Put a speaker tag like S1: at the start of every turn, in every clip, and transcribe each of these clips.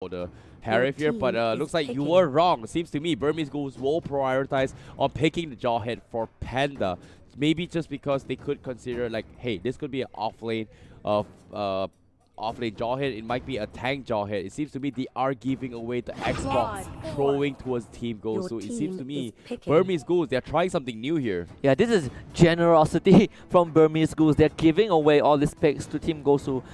S1: for the Harif here, but looks like you were wrong. Seems to me Burmese Ghouls will prioritize on picking the Jawhead for Panda. Maybe just because they could consider like, hey, this could be an offlane of offlane Jawhead. It might be a tank Jawhead. It seems to me they are giving away the Xbox, throwing towards Team Gosu. It seems to me Burmese Ghouls, they're trying something new here.
S2: Yeah, this is generosity from Burmese Ghouls. They're giving away all these picks to Team Gosu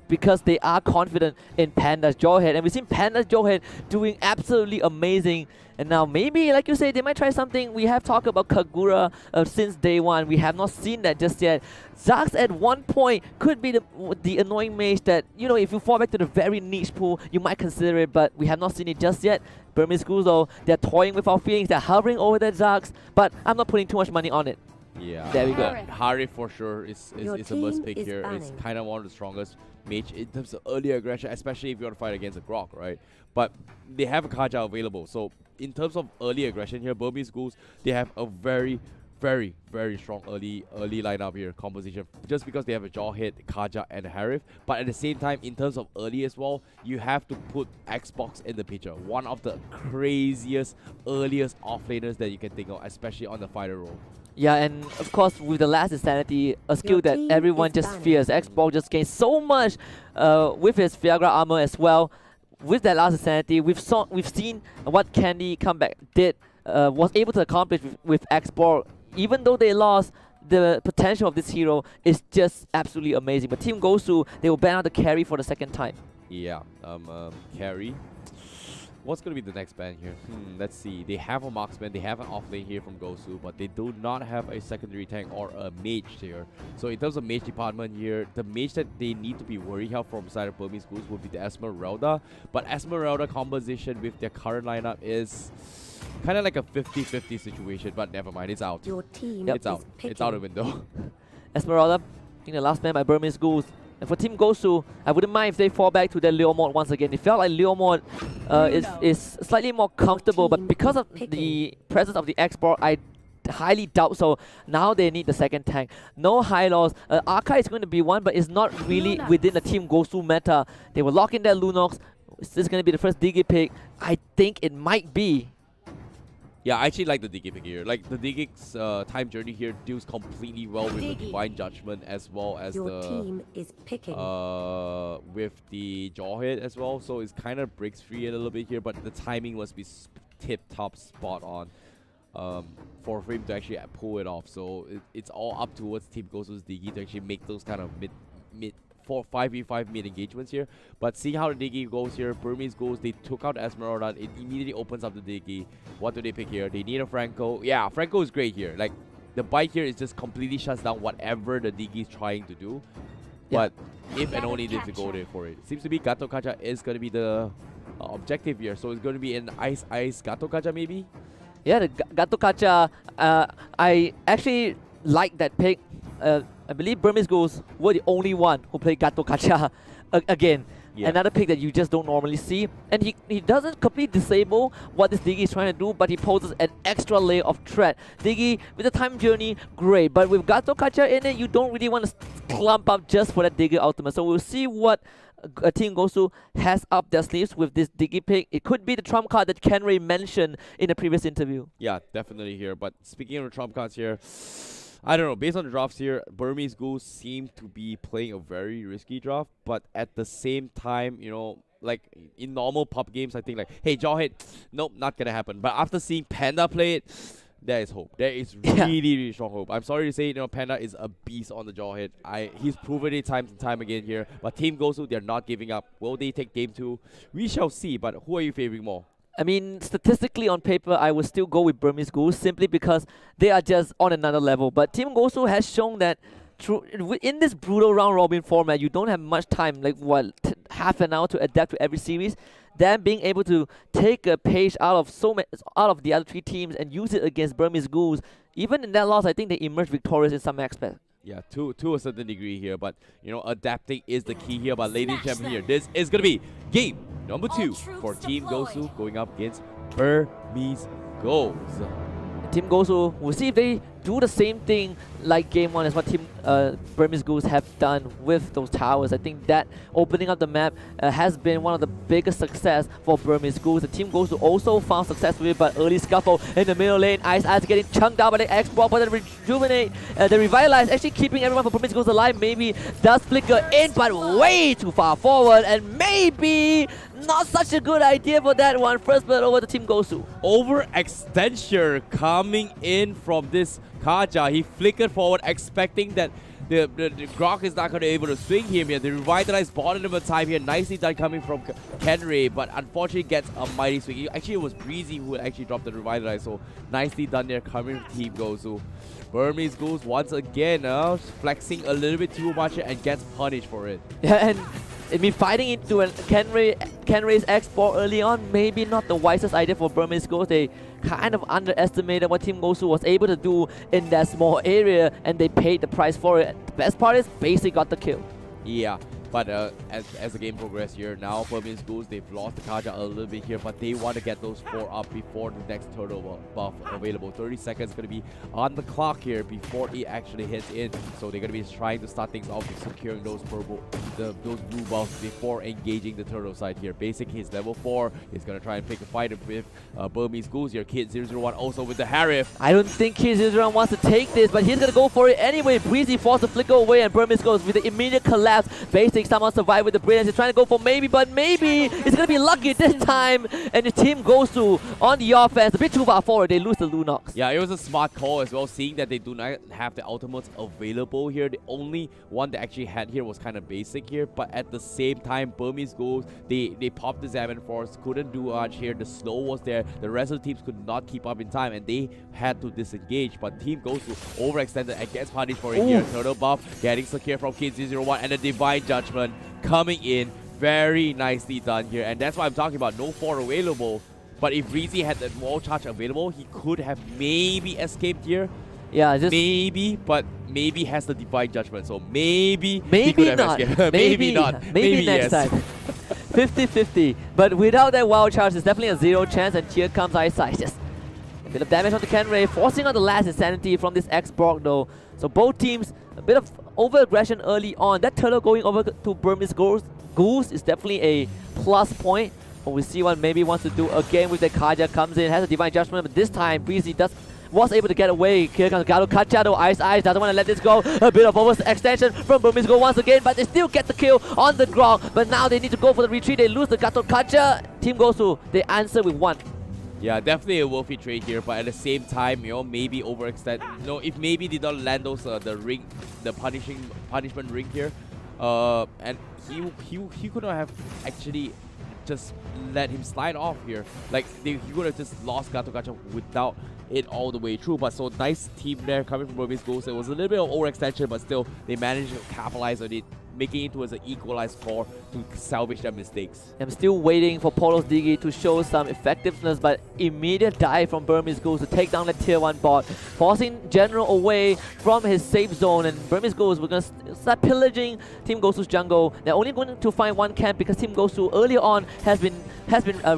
S2: because they are confident in Panda's Jawhead. And we've seen Panda's Jawhead doing absolutely amazing. And now maybe, like you say, they might try something. We have talked about Kagura since day one. We have not seen that just yet. Zax at one point could be the annoying mage that, you know, if you fall back to the very niche pool, you might consider it, but we have not seen it just yet. Burmese Ghouls, though, they're toying with our feelings. They're hovering over that Zax, but I'm not putting too much money on it.
S1: Yeah,
S2: there we go.
S1: Harif for sure is a must pick here. It's kind of one of the strongest mage in terms of early aggression, especially if you want to fight against a Grok, right? But they have a Kaja available, so in terms of early aggression here, Burmese Ghouls, they have a very strong early lineup here, composition, just because they have a Jawhead, Kaja, and Harif. But at the same time, in terms of early as well, you have to put Xbox in the picture. One of the craziest, earliest offlaners that you can think of, especially on the fighter role.
S2: Yeah, and of course with the last insanity, a skill that everyone just fears. Xbox just gains so much with his Viagra armor as well. With that last insanity, we've seen what Candy Comeback did, was able to accomplish with Xbox. Even though they lost, the potential of this hero is just absolutely amazing. But Team Gosu, they will ban out the carry for the second time.
S1: Yeah, carry. What's going to be the next ban here? Let's see. They have a marksman, they have an offlane here from Gosu, but they do not have a secondary tank or a mage here. So in terms of mage department here, the mage that they need to be worried of from side of Burmese Ghouls would be the Esmeralda. But Esmeralda composition with their current lineup is kind of like a 50-50 situation, but never mind, it's out.
S3: Your team
S1: it's out. It's out the window.
S2: Esmeralda, I think the last ban by Burmese Ghouls. And for Team Gosu, I wouldn't mind if they fall back to their Leo mode once again. It felt like Leo mode is slightly more comfortable, but because of the presence of the X-Ball, I highly doubt so. Now they need the second tank. No high loss. Arca is going to be one, but it's not really within the Team Gosu meta. They will lock in their Lunox. Is this going to be the first Digi pick? I think it might be.
S1: Yeah, I actually like the Digi pick here. Like, the Digi's time journey here deals completely well with the Divine Judgment as well as
S3: your team is picking.
S1: with the Jawhead as well. So it's kind of breaks free a little bit here, but the timing must be tip-top spot on for him to actually pull it off. So it's all up towards Team Gosu's Digi to actually make those kind of mid 5v5 mid engagements here. But seeing how the Digi goes here, Burmese Ghouls, they took out Esmeralda. It immediately opens up the Digi. What do they pick here? They need a Franco. Yeah, Franco is great here. Like, the bite here is just completely shuts down whatever the Digi is trying to do.
S2: Yeah.
S1: But if and only if they go there for it. Seems to be Gato Kacha is going to be the objective here. So it's going to be an Ice Gato Kacha maybe?
S2: Yeah, the Gato Kacha, I actually like that pick. I believe Burmese Ghouls were the only one who played Gato Kacha again. Yeah. Another pick that you just don't normally see. And he doesn't completely disable what this Digi is trying to do, but he poses an extra layer of threat. Digi, with the time journey, great. But with Gato Kacha in it, you don't really want to clump up just for that Digi ultimate. So we'll see what Team Gosu has up their sleeves with this Digi pick. It could be the trump card that Kenray mentioned in the previous interview.
S1: Yeah, definitely here. But speaking of the trump cards here, I don't know, based on the drafts here, Burmese Ghouls seem to be playing a very risky draft, but at the same time, you know, like in normal pub games, I think like, hey, Jawhead, nope, not gonna happen. But after seeing Panda play it, there is hope. There is really strong hope. I'm sorry to say, you know, Panda is a beast on the Jawhead. He's proven it time and time again here. But Team Gosu, they're not giving up. Will they take game 2? We shall see, but who are you favoring more?
S2: I mean, statistically on paper, I would still go with Burmese Ghouls simply because they are just on another level. But Team Gosu has shown that in this brutal round robin format, you don't have much time, like what, half an hour to adapt to every series. Then being able to take a page out of the other 3 teams and use it against Burmese Ghouls, even in that loss, I think they emerged victorious in some aspect.
S1: Yeah, to a certain degree here, but you know, adapting is the key here. But ladies and gentlemen, here, this is gonna be game number 2 for Team Gosu going up against Burmese Ghouls.
S2: Team Gosu, we'll see if they do the same thing like game 1 as what Team Burmese Ghouls have done with those towers. I think that opening up the map has been one of the biggest success for Burmese Ghouls. The Team Gosu also found success with it, but early scuffle in the middle lane. Ice getting chunked out by the X-Block, but the rejuvenate, the revitalize, actually keeping everyone from Burmese Ghouls alive. Maybe does flicker in, but way too far forward, and maybe not such a good idea for that one. First blood over to Team Gosu.
S1: Overextension coming in from this Kaja. He flickered forward, expecting that the Grok is not going to be able to swing him here. The revitalized bottom of the time here. Nicely done coming from Kenray, but unfortunately gets a mighty swing. Actually, it was Breezy who actually dropped the revitalize, so nicely done there coming from Team Gosu. Burmese Ghouls once again flexing a little bit too much and gets punished for it.
S2: Yeah, and I mean, fighting into a Kenray's export early on, maybe not the wisest idea for Burmese Ghouls. They kind of underestimated what Team Gosu was able to do in that small area, and they paid the price for it. The best part is, basically got the kill.
S1: Yeah, but as the game progresses here, now Burmese Ghouls, they've lost the Kaja a little bit here, but they want to get those 4 up before the next turtle buff available. 30 seconds going to be on the clock here before it actually hits in. So they're going to be trying to start things off with securing those those blue buffs before engaging the turtle side here. Basic, he's level 4. He's going to try and pick a fight with Burmese Ghouls here. Kid001 also with the Harif.
S2: I don't think Kid001 wants to take this, but he's going to go for it anyway. Breezy forced to flicker away, and Burmese Ghouls with the immediate collapse. Basic somehow survived with the brilliance. He's trying to go for maybe, but maybe it's going to be lucky this time. And the team Gosu on the offense, a bit too far forward. They lose the Lunox.
S1: Yeah, it was a smart call as well, seeing that they do not have the ultimates available here. The only one they actually had here was kind of basic here, but at the same time, Burmese Ghouls, they popped the Zaman Force, couldn't do much here. The slow was there. The rest of the teams could not keep up in time, and they had to disengage. But Team Gosu overextended and gets punished for it here. Turtle buff getting secure from Kid001, and a Divine Judgment coming in. Very nicely done here, and that's why I'm talking about no 4 available. But if Breezy had that wall charge available, he could have maybe escaped here.
S2: Yeah, just
S1: maybe, but maybe has the Divine Judgment, so maybe
S2: he could have
S1: not.
S2: escaped.
S1: maybe not.
S2: Maybe next
S1: yes.
S2: time. 50-50. But without that wild charge, it's definitely a 0 chance, and here comes Ice. Just a bit of damage on the Kenray, forcing out the last insanity from this X-Brock though. So both teams, a bit of over-aggression early on. That turtle going over to Burmese Ghouls is definitely a plus point. But we see what maybe wants to do again with the Kaja. Comes in, has a Divine Judgment, but this time Breezy was able to get away. Here comes Gato Kacha though. Ice doesn't want to let this go. A bit of overextension from Burmese Ghouls once again, but they still get the kill on the ground. But now they need to go for the retreat. They lose the Gato Kacha. Team Gosu, they answer with 1.
S1: Yeah, definitely a worthy trade here, but at the same time, maybe overextend. If maybe they don't land those the ring, the punishment ring here, and he could not have actually just let him slide off here. Like he could have just lost Gato Gacha without it all the way through. But so nice team there coming from Burmese Ghouls. It was a little bit of overextension, but still they managed to capitalize on it, making it towards an equalized score to salvage their mistakes.
S2: I'm still waiting for Polo's Digi to show some effectiveness, but immediate dive from Burmese Ghouls to take down the tier 1 bot, forcing General away from his safe zone, and Burmese Ghouls were going to start pillaging Team Gosu's jungle. They're only going to find 1 camp because Team Gosu earlier on has been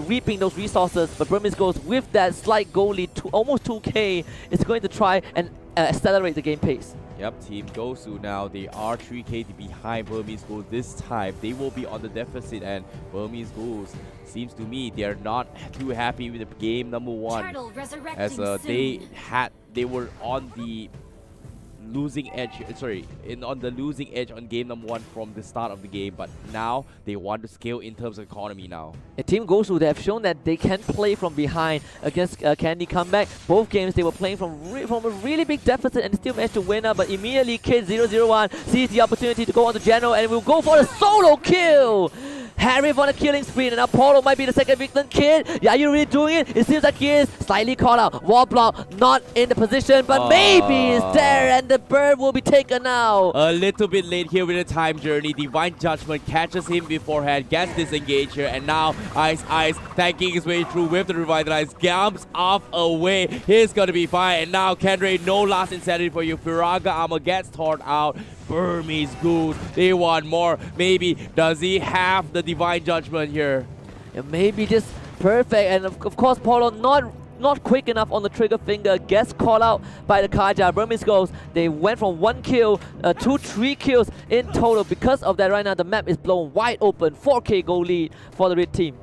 S2: reaping those resources, but Burmese Ghouls with that slight goal lead to almost 2k is going to try and accelerate the game pace.
S1: Yep, Team Gosu now, they are 3k behind Burmese Ghouls this time. They will be on the deficit, and Burmese Ghouls, seems to me, they are not too happy with the game number 1. As they were on the losing edge, on the losing edge on game number 1 from the start of the game, but now they want to scale in terms of economy now. Team
S2: Gosu, they have shown that they can play from behind against Candy Comeback. Both games they were playing from a really big deficit and still managed to win up, but immediately Kid001 sees the opportunity to go on to General and will go for a solo kill! Harif on a killing spree, and Apollo might be the second victim. Kid, are you really doing it? It seems like he is. Slightly caught out. Wall block, not in the position, but maybe it's there, and the bird will be taken now.
S1: A little bit late here with the time journey. Divine Judgment catches him beforehand, gets disengaged here, and now Ice thanking his way through with the revitalize, jumps off away. He's gonna be fine, and now Kenray, no last insanity for you. Firaga armor gets torn out. Burmese Ghouls, they want more. Maybe does he have the Divine Judgment here?
S2: Yeah, maybe just perfect, and of course Polo not not quick enough on the trigger finger, gets called out by the Kaja. Burmese Ghouls, they went from 1 kill to 3 kills in total. Because of that, right now the map is blown wide open. 4K goal lead for the red team.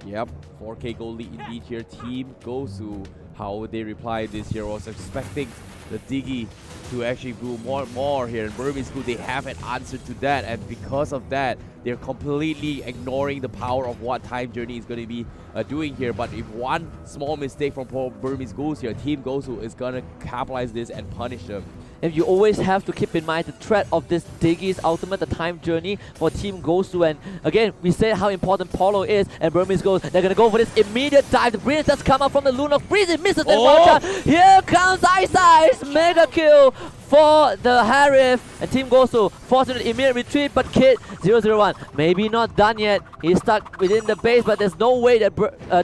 S1: Yep, 4K goal lead indeed here. Team Gosu, how would they reply this here? I was expecting the Diggy to actually do more here. In Burmese Ghouls, they have an answer to that, and because of that, they're completely ignoring the power of what Time Journey is going to be doing here. But if one small mistake from Burmese Ghouls here, Team Gosu is going to capitalize this and punish them.
S2: And you always have to keep in mind the threat of this Diggy's ultimate, the Time Journey for Team Gosu. And again, we said how important Polo is, and Burmese Ghouls, they're going to go for this immediate dive. The Breeze does come up from the Lunox. Breezy misses the shot. Here comes Ice. Mega kill for the Harif, and Team Gosu forcing an immediate retreat, but Kid 001 maybe not done yet. He's stuck within the base, but there's no way that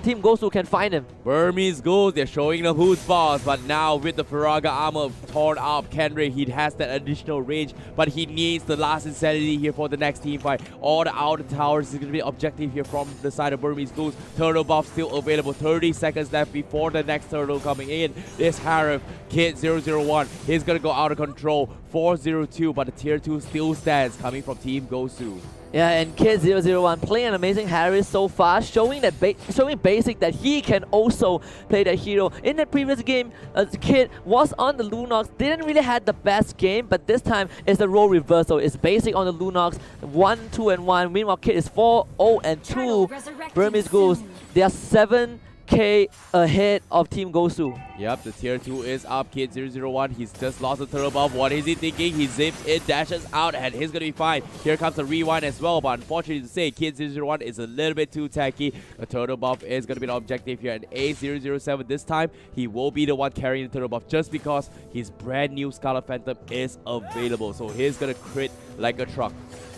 S2: Team Gosu can find him.
S1: Burmese Ghouls, they're showing them who's boss, but now with the Faraga armor torn up, Kendrick, he has that additional range, but he needs the last insanity here for the next team fight. All the outer towers is going to be objective here from the side of Burmese Ghouls. Turtle buff still available, 30 seconds left before the next turtle coming in. This Harif, Kid 001, he's going to go out of control. 4-0-2, but the tier 2 still stands coming from Team Gosu.
S2: Yeah, and Kid 001 playing an amazing Harris so far, showing that showing basic that he can also play that hero. In the previous game, Kid was on the Lunox, didn't really have the best game, but this time it's the role reversal. It's basic on the Lunox, 1-2-1. Meanwhile, Kid is 4-0-2. Burmese Ghouls, they are 7K ahead of Team Gosu.
S1: Yep, the tier 2 is up. Kid 001, he's just lost the turtle buff. What is he thinking? He zips it, dashes out, and he's gonna be fine. Here comes the rewind as well, but unfortunately to say, Kid 001 is a little bit too tacky. The turtle buff is gonna be the objective here, and A007 this time, he will be the one carrying the turtle buff just because his brand new Scarlet Phantom is available. So he's gonna crit like a truck.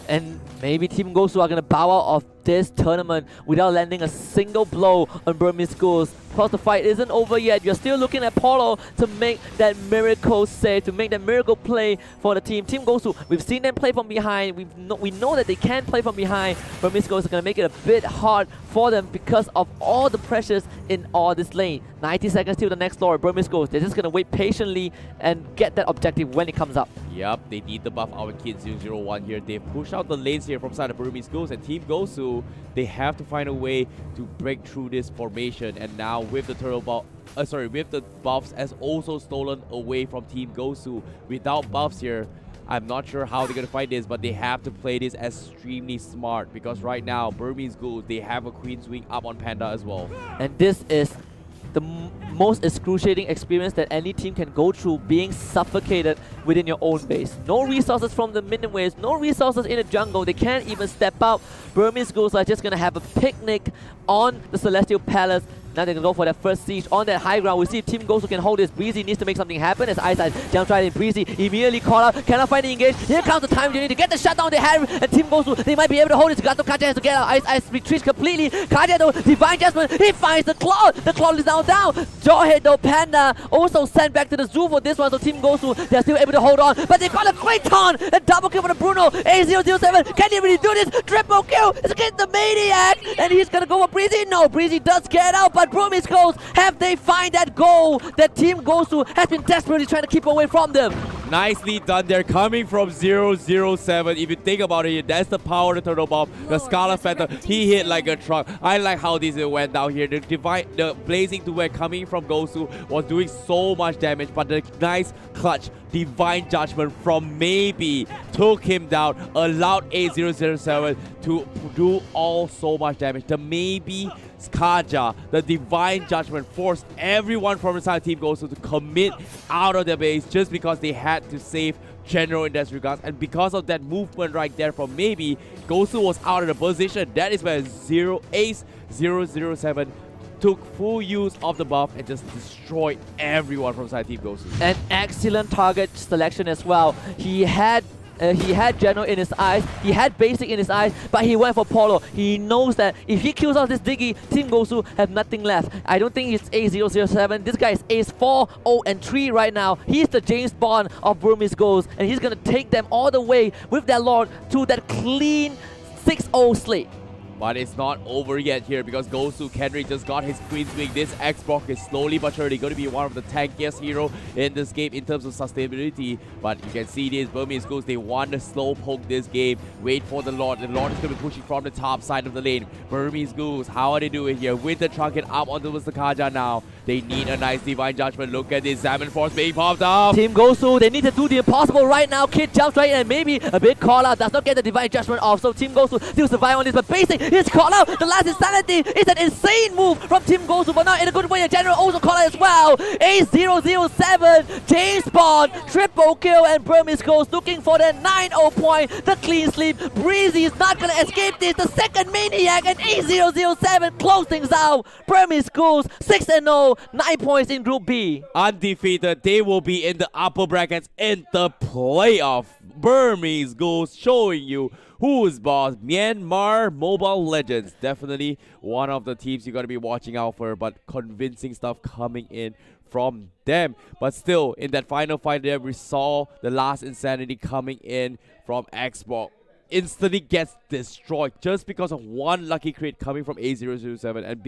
S2: And maybe Team Gosu are going to bow out of this tournament without landing a single blow on Burmese Ghouls. Because the fight isn't over yet. You're still looking at Polo to make that miracle save, to make that miracle play for the team. Team Gosu, we've seen them play from behind. We know that they can play from behind. Burmese Ghouls are going to make it a bit hard for them because of all the pressures in all this lane. 90 seconds till the next floor. Burmese Ghouls, they're just going to wait patiently and get that objective when it comes up.
S1: Yep, they need the buff our Kid 001 here. They've pushed out the lanes here from side of Burmese Ghouls, and Team Gosu, they have to find a way to break through this formation. And now with the turtle buff, with the buffs as also stolen away from Team Gosu, without buffs here, I'm not sure how they're going to fight this, but they have to play this extremely smart because right now, Burmese Ghouls, they have a Queen's Wing up on Panda as well.
S2: And this is the most excruciating experience that any team can go through, being suffocated within your own base. No resources from the minion waves, no resources in the jungle. They can't even step out. Burmese Ghouls are just going to have a picnic on the Celestial Palace. Now they can go for their first siege on that high ground. We see Team Gosu can hold this. Breezy needs to make something happen as Eyesight jumps right in. Breezy immediately caught out, cannot find the engage. Here comes the Time Journey to get the shutdown they have, and Team Gosu, they might be able to hold it. Gato Kaja has to get out. Ice retreats completely. Kaja though, Divine Jasmine, he finds the Cloud. The Cloud is now down. Jawhead though, Panda also sent back to the zoo for this one, so Team Gosu, they're still able to hold on. But they got a great taunt. A double kill for the Bruno. A007, can he really do this? Triple kill. It's against the Maniac, and he's gonna go for Breezy. No, Breezy does get out, but Burmese Ghouls, have they find that goal that Team Gosu has been desperately trying to keep away from them?
S1: Nicely done there, coming from 007. If you think about it, that's the power of the turtle bomb. The Scarlet Phantom, he hit like a truck. I like how this went down here. The blazing duet coming from Gosu was doing so much damage, but the nice clutch Divine Judgment from Maybe took him down, allowed A007 to do all so much damage. The Maybe Kaja, the Divine Judgment, forced everyone from inside Team Gosu to commit out of their base just because they had to save General in that regards. And because of that movement right there from Maybe, Gosu was out of the position. That is where Ace007 took full use of the buff and just destroyed everyone from side Team Gosu.
S2: An excellent target selection as well. He had General in his eyes, he had Basic in his eyes, but he went for Polo. He knows that if he kills off this Diggy, Team Gosu have nothing left. I don't think it's A007. This guy is Ace 4-0-3 right now. He's the James Bond of Burmese Ghouls, and he's gonna take them all the way with their Lord to that clean 6-0 slate.
S1: But it's not over yet here because Gosu Kenry just got his Queen's Wing. This Xbox is slowly but surely going to be one of the tankiest hero in this game in terms of sustainability. But you can see these Burmese Ghouls, they want to slow poke this game. Wait for the Lord. The Lord is going to be pushing from the top side of the lane. Burmese Ghouls, how are they doing here? With the Trunket up onto Mr. Kaja now. They need a nice Divine Judgment. Look at this Salmon Force being popped up.
S2: Team Gosu, they need to do the impossible right now. Kid jumps right in and maybe a bit call out. Does not get the Divine Judgment off. So Team Gosu still survive on this. But Basic is call out. The last Insanity is an insane move from Team Gosu, but not in a good way. A General also call out as well. A007, James Bond, triple kill, and Burmese Ghouls looking for the 9-0 point. The clean sleep. Breezy is not going to escape this. The second Maniac and A007 close things out. Burmese Ghouls 6-0, 9 points in Group B.
S1: Undefeated, they will be in the upper brackets in the playoff. Burmese Ghouls showing you who's boss. Myanmar Mobile Legends, definitely one of the teams you got to be watching out for, but convincing stuff coming in from them. But still, in that final fight there, we saw the last Insanity coming in from Xbox. Instantly gets destroyed just because of one lucky crit coming from A007 and